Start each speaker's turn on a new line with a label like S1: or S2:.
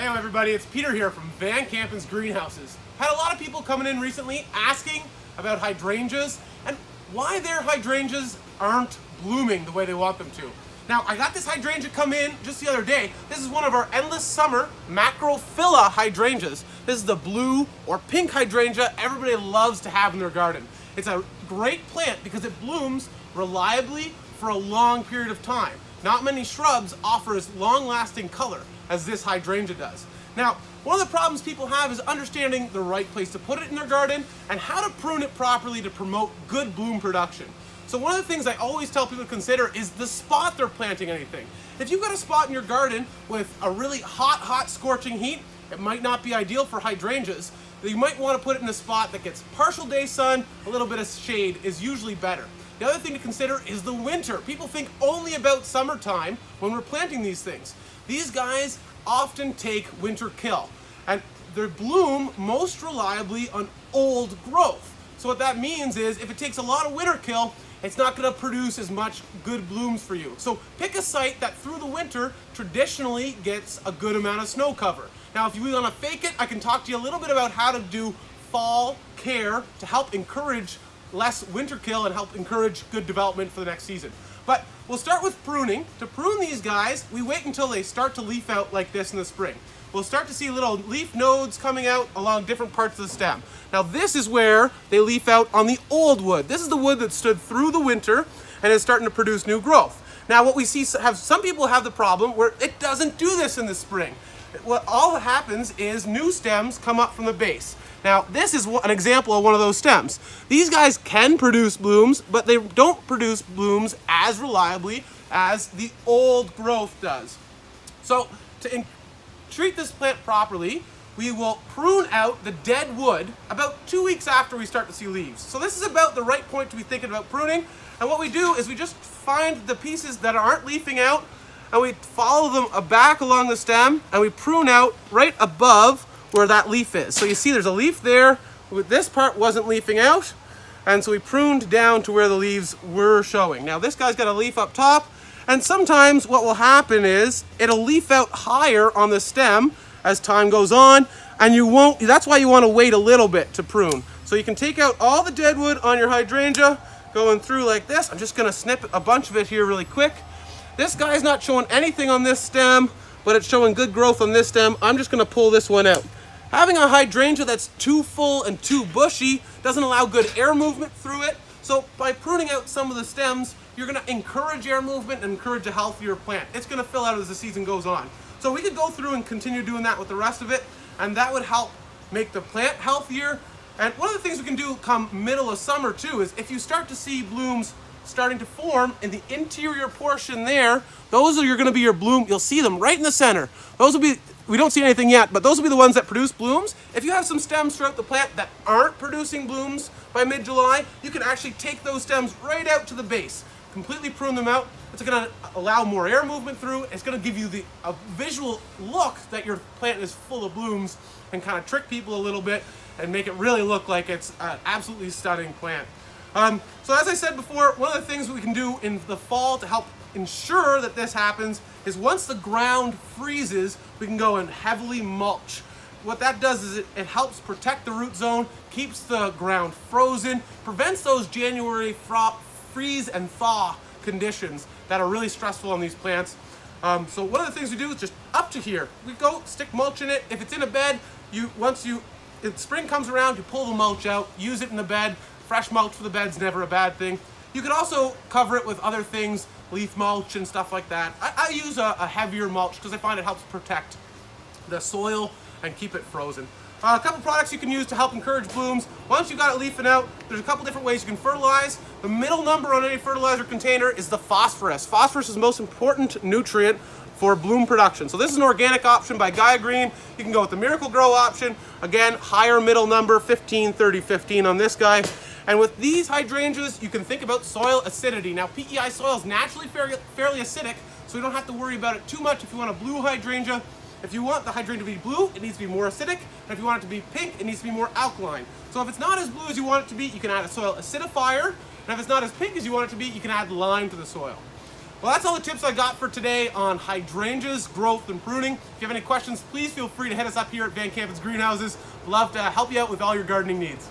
S1: Hey everybody, it's Peter here from Van Campen's Greenhouses. Had a lot of people coming in recently asking about hydrangeas and why their hydrangeas aren't blooming the way they want them to. Now, I got this hydrangea come in just the other day. This is one of our endless summer macrophylla hydrangeas. This is the blue or pink hydrangea everybody loves to have in their garden. It's a great plant because it blooms reliably for a long period of time. Not many shrubs offer as long-lasting color as this hydrangea does. Now, one of the problems people have is understanding the right place to put it in their garden and how to prune it properly to promote good bloom production. So one of the things I always tell people to consider is the spot they're planting anything. If you've got a spot in your garden with a really hot scorching heat, it might not be ideal for hydrangeas. You might want to put it in a spot that gets partial day sun, a little bit of shade is usually better. The other thing to consider is the winter. People think only about summertime when we're planting these things. These guys often take winter kill, and they bloom most reliably on old growth. So what that means is if it takes a lot of winter kill, it's not going to produce as much good blooms for you. So pick a site that through the winter traditionally gets a good amount of snow cover. Now if you want to fake it, I can talk to you a little bit about how to do fall care to help encourage less winter kill and help encourage good development for the next season. But we'll start with pruning. To prune these guys, we wait until they start to leaf out like this in the spring. We'll start to see little leaf nodes coming out along different parts of the stem. Now this is where they leaf out on the old wood. This is the wood that stood through the winter and is starting to produce new growth. Now what we see, some people have the problem where it doesn't do this in the spring. What all that happens is new stems come up from the base. Now this is an example of one of those stems. These guys can produce blooms, but they don't produce blooms as reliably as the old growth does. So to treat this plant properly, we will prune out the dead wood about 2 weeks after we start to see leaves. So this is about the right point to be thinking about pruning. And what we do is we just find the pieces that aren't leafing out and we follow them back along the stem and we prune out right above where that leaf is. So you see there's a leaf there, this part wasn't leafing out, and so we pruned down to where the leaves were showing. Now this guy's got a leaf up top, and sometimes what will happen is it'll leaf out higher on the stem as time goes on, and that's why you want to wait a little bit to prune. So you can take out all the dead wood on your hydrangea, going through like this. I'm just gonna snip a bunch of it here really quick. This guy's not showing anything on this stem, but it's showing good growth on this stem. I'm just gonna pull this one out. Having a hydrangea that's too full and too bushy doesn't allow good air movement through it. So by pruning out some of the stems, you're gonna encourage air movement and encourage a healthier plant. It's gonna fill out as the season goes on. So we could go through and continue doing that with the rest of it, and that would help make the plant healthier. And one of the things we can do come middle of summer too is if you start to see blooms starting to form in the interior portion there, those are gonna be your bloom. You'll see them right in the center. Those will be, we don't see anything yet, but those will be the ones that produce blooms. If you have some stems throughout the plant that aren't producing blooms by mid-July, you can actually take those stems right out to the base, completely prune them out. It's gonna allow more air movement through. It's gonna give you a visual look that your plant is full of blooms and kind of trick people a little bit and make it really look like it's an absolutely stunning plant. So as I said before, one of the things we can do in the fall to help ensure that this happens is once the ground freezes, we can go and heavily mulch. What that does is it helps protect the root zone, keeps the ground frozen, prevents those January freeze and thaw conditions that are really stressful on these plants. So one of the things we do is just up to here. We go stick mulch in it. If it's in a bed, if spring comes around, you pull the mulch out, use it in the bed. Fresh mulch for the bed's never a bad thing. You can also cover it with other things, leaf mulch and stuff like that. I use a heavier mulch because I find it helps protect the soil and keep it frozen. A couple products you can use to help encourage blooms. Once you've got it leafing out, there's a couple different ways you can fertilize. The middle number on any fertilizer container is the phosphorus. Phosphorus is the most important nutrient for bloom production. So this is an organic option by Gaia Green. You can go with the Miracle Grow option. Again, higher middle number, 15, 30, 15 on this guy. And with these hydrangeas, you can think about soil acidity. Now, PEI soil is naturally fairly acidic, so we don't have to worry about it too much if you want a blue hydrangea. If you want the hydrangea to be blue, it needs to be more acidic. And if you want it to be pink, it needs to be more alkaline. So if it's not as blue as you want it to be, you can add a soil acidifier. And if it's not as pink as you want it to be, you can add lime to the soil. Well, that's all the tips I got for today on hydrangeas, growth, and pruning. If you have any questions, please feel free to hit us up here at Van Campen's Greenhouses. We'd love to help you out with all your gardening needs.